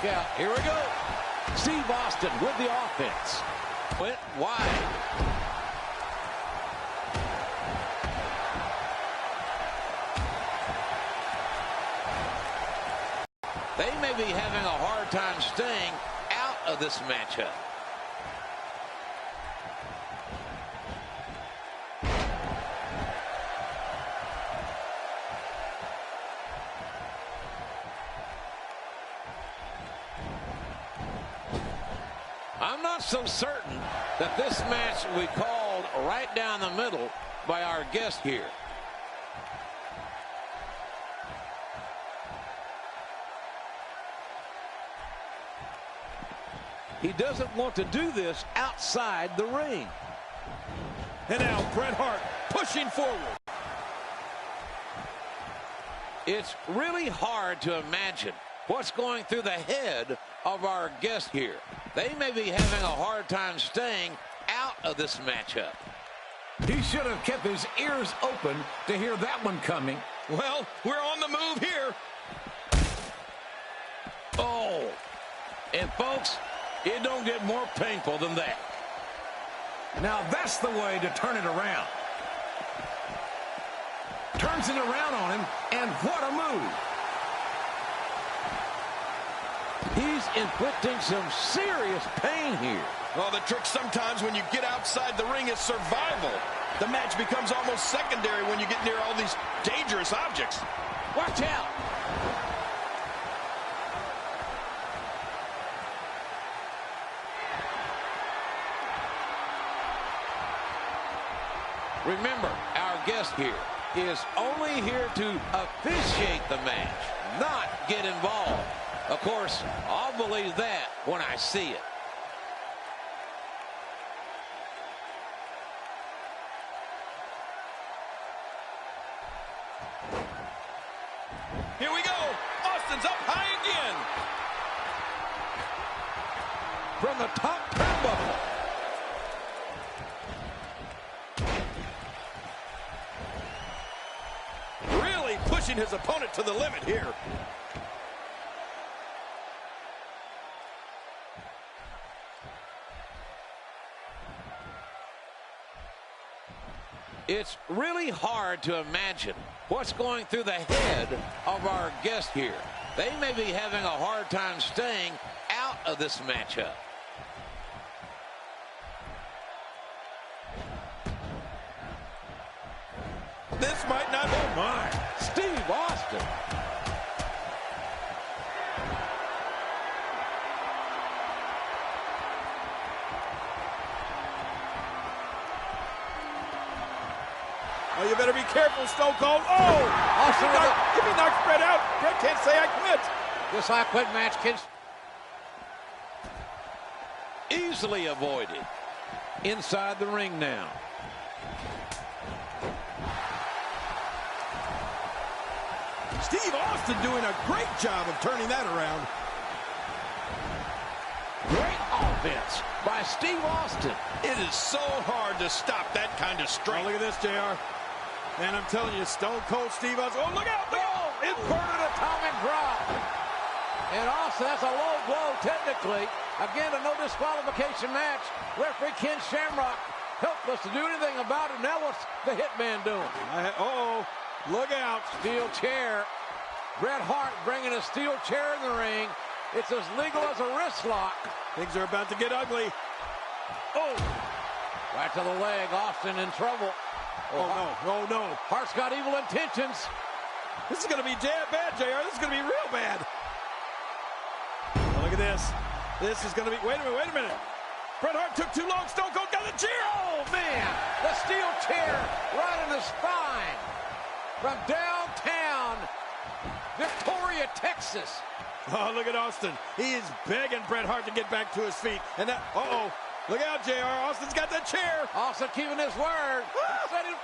Look out. Here we go. Steve Austin with the offense. Went wide. They may be having a hard time staying out of this matchup. I'm not so certain that this match will be called right down the middle by our guest here. He doesn't want to do this outside the ring. And now Bret Hart pushing forward. It's really hard to imagine what's going through the head of our guest here. They may be having a hard time staying out of this matchup. He should have kept his ears open to hear that one coming. Well, we're on the move here. Oh, and folks, it don't get more painful than that. Now that's the way to turn it around. Turns it around on him, and what a move. He's inflicting some serious pain here. Well, the trick sometimes when you get outside the ring is survival. The match becomes almost secondary when you get near all these dangerous objects. Watch out. Remember, our guest here is only here to officiate the match, not get involved. Of course, I'll believe that when I see it. Here we go. Austin's up high again. From the top turnbuckle. Really pushing his opponent to the limit here. It's really hard to imagine what's going through the head of our guest here. They may be having a hard time staying out of this matchup. This might not be mine. Steve Austin. Oh, you better be careful, Stone Cold. Oh! Austin, if he knocks Bret out, Bret can't say I quit. This I quit match can easily avoided. Inside the ring now. Steve Austin doing a great job of turning that around. Great offense by Steve Austin. It is so hard to stop that kind of strength. Oh, look at this, JR. And I'm telling you, Stone Cold Steve Austin. Oh, look out! Look out! Inverted atomic drop. And Austin, that's a low blow technically. Again, a no disqualification match. Referee Ken Shamrock helpless to do anything about it. Now what's the Hitman doing? Uh-oh. Look out. Steel chair. Bret Hart bringing a steel chair in the ring. It's as legal as a wrist lock. Things are about to get ugly. Oh! Right to the leg. Austin in trouble. Oh, no. Oh, no. Hart's got evil intentions. This is going to be bad, JR. This is going to be real bad. Oh, look at this. This is going to be... Wait a minute. Bret Hart took too long. Stone Cold got the chair. Oh, man. The steel chair right in the spine. From downtown Victoria, Texas. Oh, look at Austin. He is begging Bret Hart to get back to his feet. And that... Uh-oh. Look out, JR. Austin's got that chair. Austin keeping his word.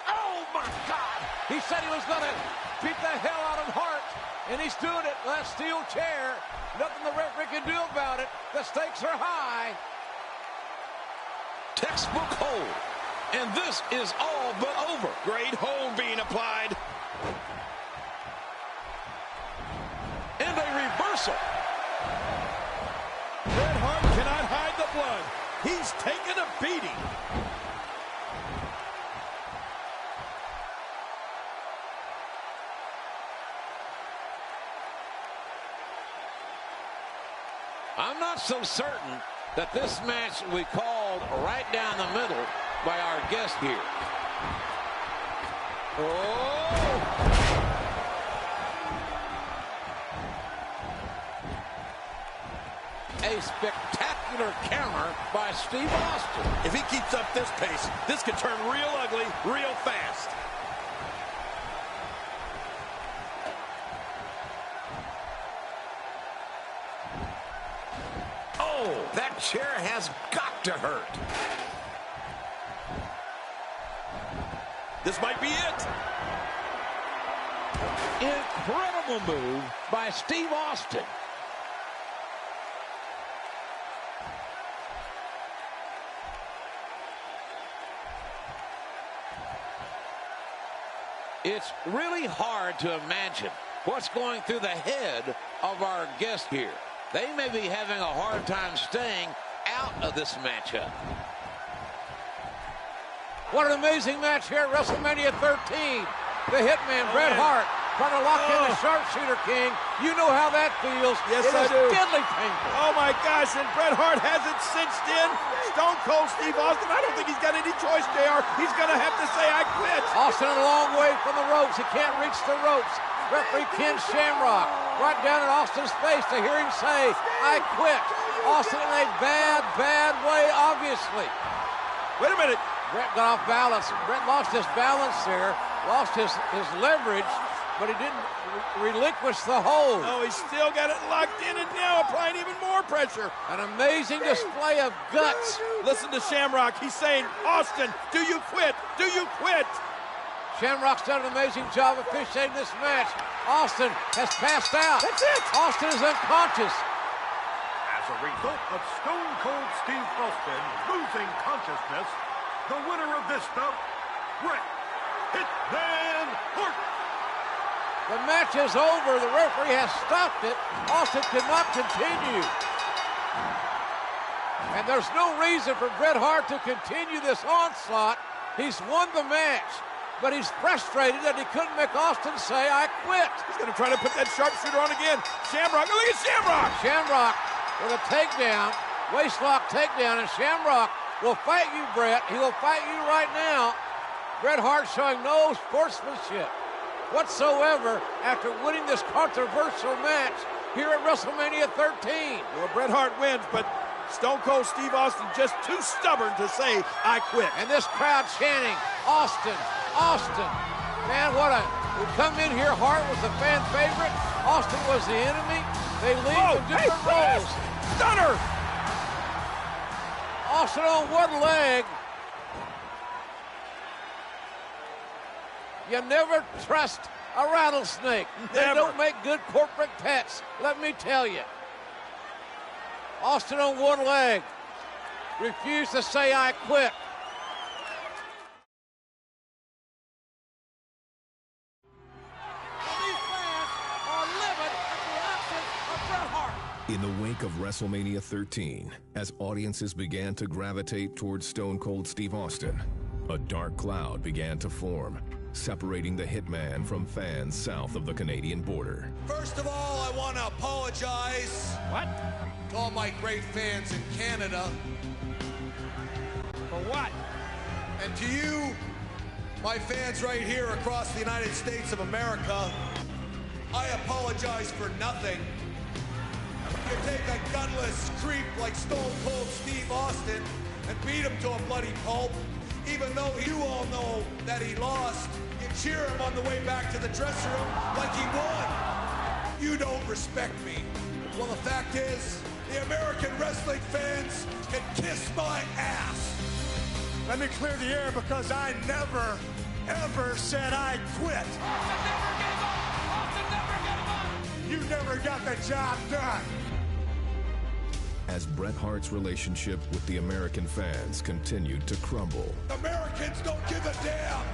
Oh, my God. He said he was going to beat the hell out of Hart. And he's doing it. That steel chair. Nothing the referee can do about it. The stakes are high. Textbook hold. And this is all but over. Great hold being applied. And a reversal. Bret Hart cannot hide the blood. He's taken a beating. I'm not so certain that this match we called right down the middle by our guest here. Oh! A spectacular counter by Steve Austin. If he keeps up this pace, this could turn real ugly real fast. Oh, that chair has got to hurt. This might be it. Incredible move by Steve Austin. It's really hard to imagine what's going through the head of our guest here. They may be having a hard time staying out of this matchup. What an amazing match here at WrestleMania 13. The Hitman, Bret Hart, trying to lock in the Sharpshooter King. You know how that feels. Yes, I do. It is deadly painful. Oh, my gosh, and Bret Hart has it cinched in. Stone Cold Steve Austin, I don't think he's got any choice, JR. He's going to have to say, I quit. Austin a long way from the ropes. He can't reach the ropes. Referee Ken Shamrock right down in Austin's face to hear him say, I quit. Austin in a bad, bad way, obviously. Wait a minute. Bret got off balance. Bret lost his balance there, lost his leverage, but he didn't relinquish the hold. Oh, he's still got it locked in and now applying even more pressure. An amazing display of guts. Listen to Shamrock. He's saying, Austin, do you quit? Do you quit? Shamrock's done an amazing job of officiating this match. Austin has passed out. That's it. Austin is unconscious. As a result of Stone Cold Steve Austin losing consciousness, the winner of this bout, Bret Hitman Hart. The match is over. The referee has stopped it. Austin cannot continue. And there's no reason for Bret Hart to continue this onslaught. He's won the match, but he's frustrated that he couldn't make Austin say, I quit. He's going to try to put that sharpshooter on again. Shamrock, look at Shamrock. Shamrock with a takedown, waistlock takedown, and Shamrock will fight you, Bret. He will fight you right now. Bret Hart showing no sportsmanship whatsoever after winning this controversial match here at WrestleMania 13. Well, Bret Hart wins, but Stone Cold Steve Austin just too stubborn to say, I quit. And this crowd chanting, Austin, Austin. Man, we come in here, Hart was the fan favorite. Austin was the enemy. They leave in different roles. Stunner! Austin on one leg. You never trust a rattlesnake. They don't make good corporate pets, let me tell you. Austin on one leg. Refused to say, I quit. These fans are livid at the absence of Bret Hart. In the wake of WrestleMania 13, as audiences began to gravitate towards Stone Cold Steve Austin, a dark cloud began to form, separating the Hitman from fans south of the Canadian border. First of all, I want to apologize. What? To all my great fans in Canada. For what? And to you, my fans right here across the United States of America, I apologize for nothing. You take a gunless creep like Stone Cold Steve Austin and beat him to a bloody pulp, even though you all know that he lost. You cheer him on the way back to the dressing room like he won. You don't respect me. Well, the fact is, the American wrestling fans can kiss my ass. Let me clear the air because I never, ever said I quit. You never got the job done. As Bret Hart's relationship with the American fans continued to crumble, Americans don't give a damn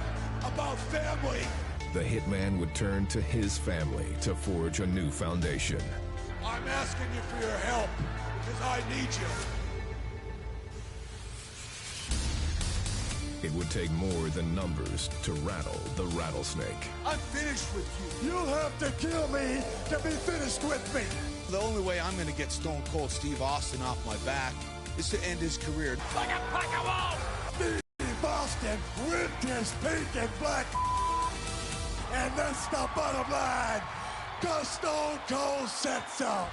about family. the Hitman would turn to his family to forge a new foundation. I'm asking you for your help. because I need you. It would take more than numbers to rattle the rattlesnake. I'm finished with you. You'll have to kill me to be finished with me. The only way I'm going to get Stone Cold Steve Austin off my back is to end his career. Like a pack of wolves! Steve Austin with his pink and black. And that's the bottom line. Cause Stone Cold said so.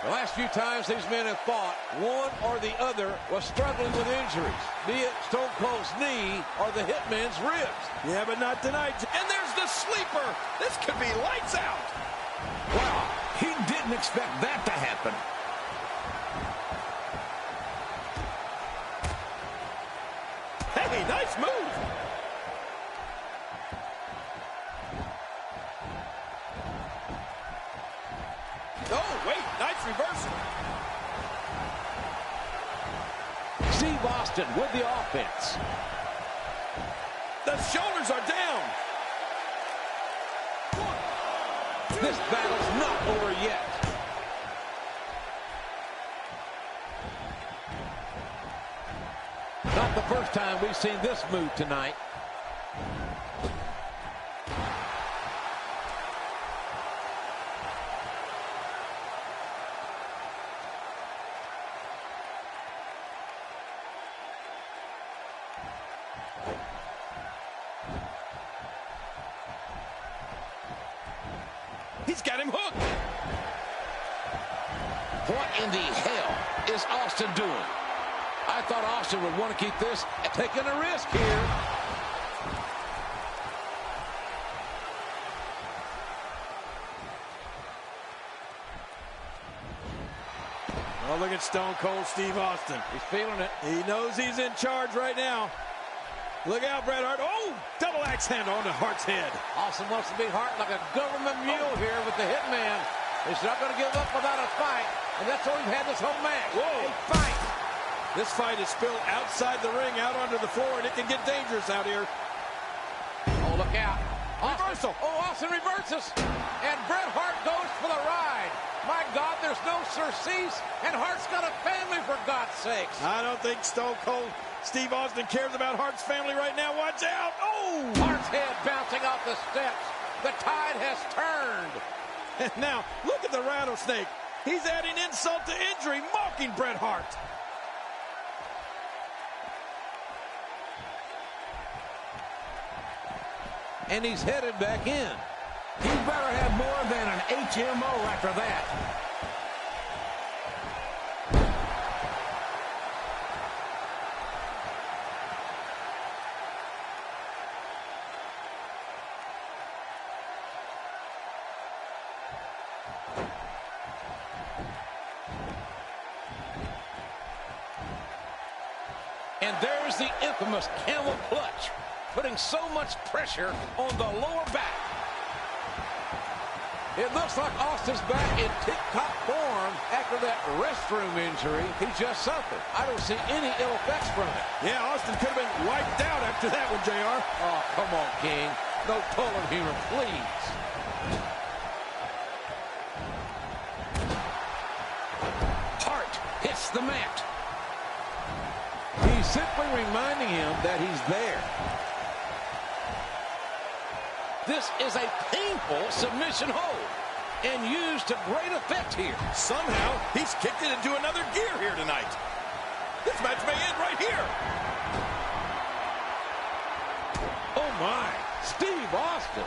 The last few times these men have fought, one or the other was struggling with injuries, be it Stone Cold's knee or the Hitman's ribs. Yeah, but not tonight. And there's the sleeper. This could be lights out. Wow, he didn't expect that to happen. Hey, nice move. Oh, wait, nice reversal. Steve Austin with the offense. The shoulders are down. This battle's not over yet. Not the first time we've seen this move tonight. He's got him hooked. What in the hell is Austin doing? I thought Austin would want to keep this and taking a risk here. Oh, look at Stone Cold Steve Austin. He's feeling it. He knows he's in charge right now. Look out, Bret Hart. Oh, double axe handle on the Hart's head. Austin wants to be Hart like a government mule here with the Hitman. He's not going to give up without a fight, and that's all we've had this whole match. Whoa. A fight. This fight is spilled outside the ring, out onto the floor, and it can get dangerous out here. Oh, look out. Reversal. Oh, Austin reverses, and Bret Hart goes for the ride. My God, there's no surcease, and Hart's got a family, for God's sakes. I don't think Stone Cold Steve Austin cares about Hart's family right now. Watch out. Oh! Hart's head bouncing off the steps. The tide has turned. And now, look at the rattlesnake. He's adding insult to injury, mocking Bret Hart. And he's headed back in. He better have more than an HMO after that. And there's the infamous camel clutch, putting so much pressure on the lower back. It looks like Austin's back in tip-top form after that restroom injury he just suffered. I don't see any ill effects from it. Yeah, Austin could have been wiped out after that one, JR. Oh, come on, King. No pulling humor, please. Hart hits the mat. He's simply reminding him that he's there. This is a painful submission hold and used to great effect here. Somehow, he's kicked it into another gear here tonight. This match may end right here. Oh, my. Steve Austin.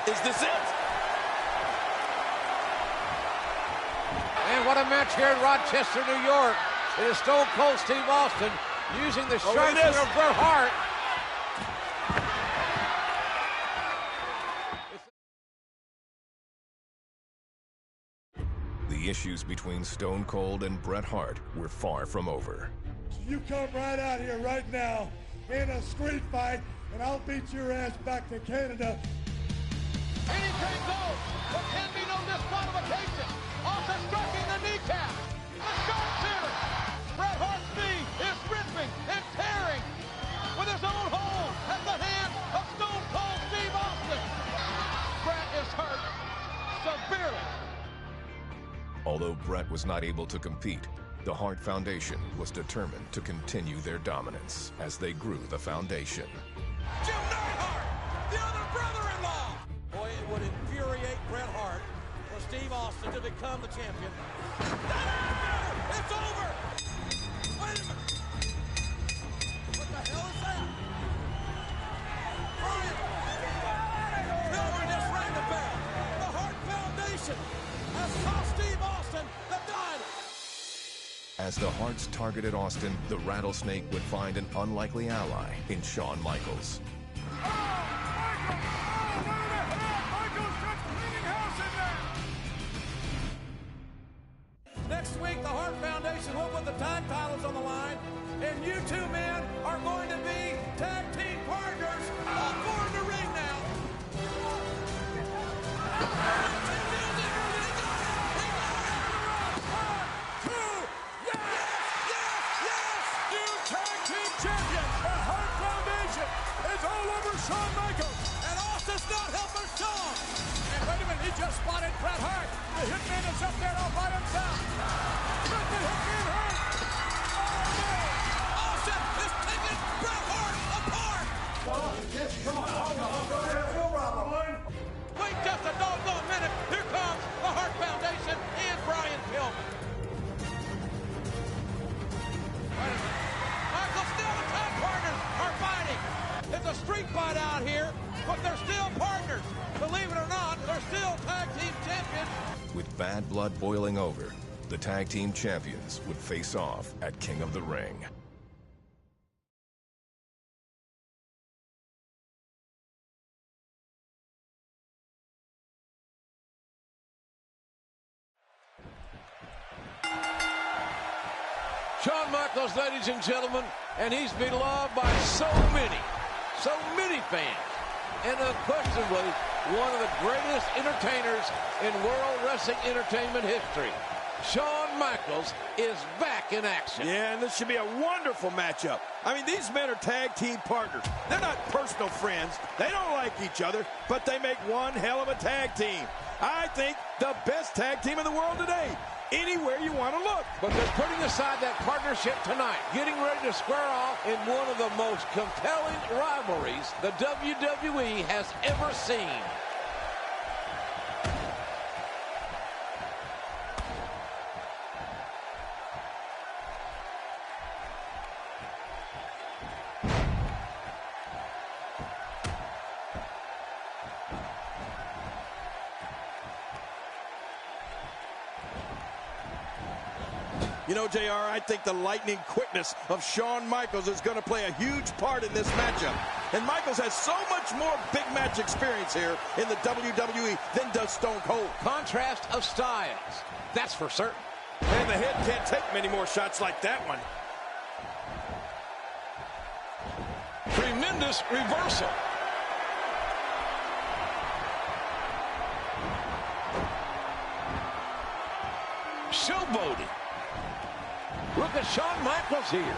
Is this it? And what a match here in Rochester, New York. It is Stone Cold Steve Austin using the sharpshooter of Bret Hart. The issues between Stone Cold and Bret Hart were far from over. You come right out here right now in a street fight, and I'll beat your ass back to Canada. Anything goes. There can be no disqualification. Austin Although Bret was not able to compete, the Hart Foundation was determined to continue their dominance as they grew the foundation. Jim Neidhart, the other brother-in-law. Boy, it would infuriate Bret Hart for Steve Austin to become the champion. It's over! Wait a minute! What the hell is that? Brian! Pillman just rang the bell. The Hart Foundation has cost Steve Austin the title. As the Harts targeted Austin, the Rattlesnake would find an unlikely ally in Shawn Michaels. Next week, the Hart Foundation will put the tag titles on the line, and you two men are going to be tag team partners. All four in the ring now. Shawn Michaels. And Austin's not helping Shawn. And wait a minute, he just spotted Bret Hart. The Hitman is up there all by himself. Bret the Hitman Hart. Oh, no. Austin is taking Bret Hart apart. Wait just a doggone minute. Here comes the Hart Foundation and Brian Pillman. Wait a minute. Michael, still the tag partners are fighting. It's a street fight out here, but they're still partners. Believe it or not, they're still tag team champions. With bad blood boiling over, the tag team champions would face off at King of the Ring. Shawn Michaels, ladies and gentlemen, and he's beloved by so many fans. And unquestionably, one of the greatest entertainers in World Wrestling Entertainment history. Shawn Michaels is back in action. Yeah, and this should be a wonderful matchup. I mean, these men are tag team partners. They're not personal friends. They don't like each other, but they make one hell of a tag team. I think the best tag team in the world today. Anywhere you want to look. But they're putting aside that partnership tonight, getting ready to square off in one of the most compelling rivalries the WWE has ever seen. You know, JR, I think the lightning quickness of Shawn Michaels is going to play a huge part in this matchup. And Michaels has so much more big match experience here in the WWE than does Stone Cold. Contrast of styles, that's for certain. And the head can't take many more shots like that one. Tremendous reversal. Showboating. Look at Shawn Michaels here.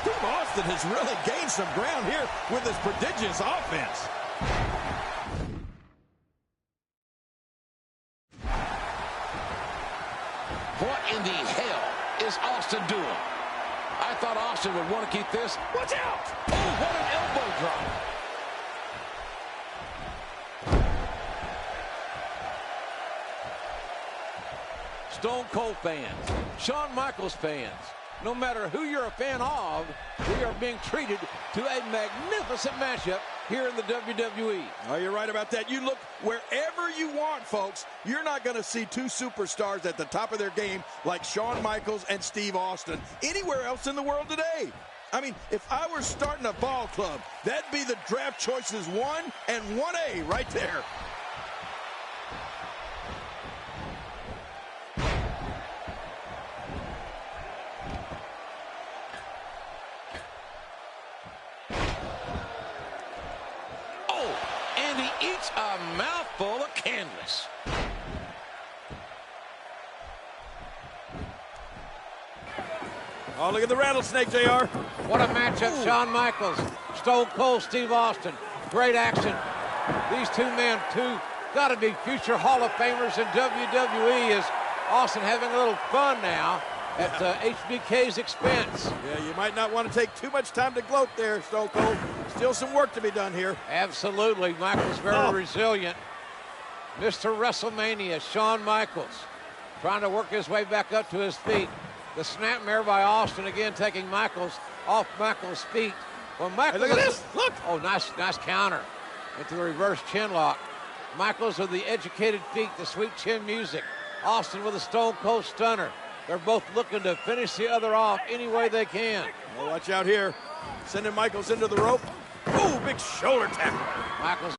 Steve Austin has really gained some ground here with his prodigious offense. What in the hell is Austin doing? I thought Austin would want to keep this. Watch out! Oh, what an elbow drop. Stone Cold fans, Shawn Michaels fans, no matter who you're a fan of, we are being treated to a magnificent matchup here in the WWE. Oh, you're right about that. You look wherever you want, folks. You're not going to see two superstars at the top of their game like Shawn Michaels and Steve Austin anywhere else in the world today. I mean, if I were starting a ball club, that'd be the draft choices 1 and 1A right there. And he eats a mouthful of canvas. Oh, look at the rattlesnake, JR. What a matchup, Shawn Michaels, Stone Cold Steve Austin. Great action. These two men, got to be future Hall of Famers in WWE. Is Austin having a little fun now at HBK's expense? Yeah, you might not want to take too much time to gloat there, Stone Cold. Still some work to be done here. Absolutely. Michaels very resilient. Mr. WrestleMania, Shawn Michaels, trying to work his way back up to his feet. The snapmare by Austin again, taking Michaels off Michaels' feet. Well, Michaels, hey, look at this. Look. Oh, nice counter into the reverse chin lock. Michaels with the educated feet, the sweet chin music. Austin with a Stone Cold Stunner. They're both looking to finish the other off any way they can. Well, watch out here. Sending Michaels into the rope. Ooh, big shoulder tackle. Michaels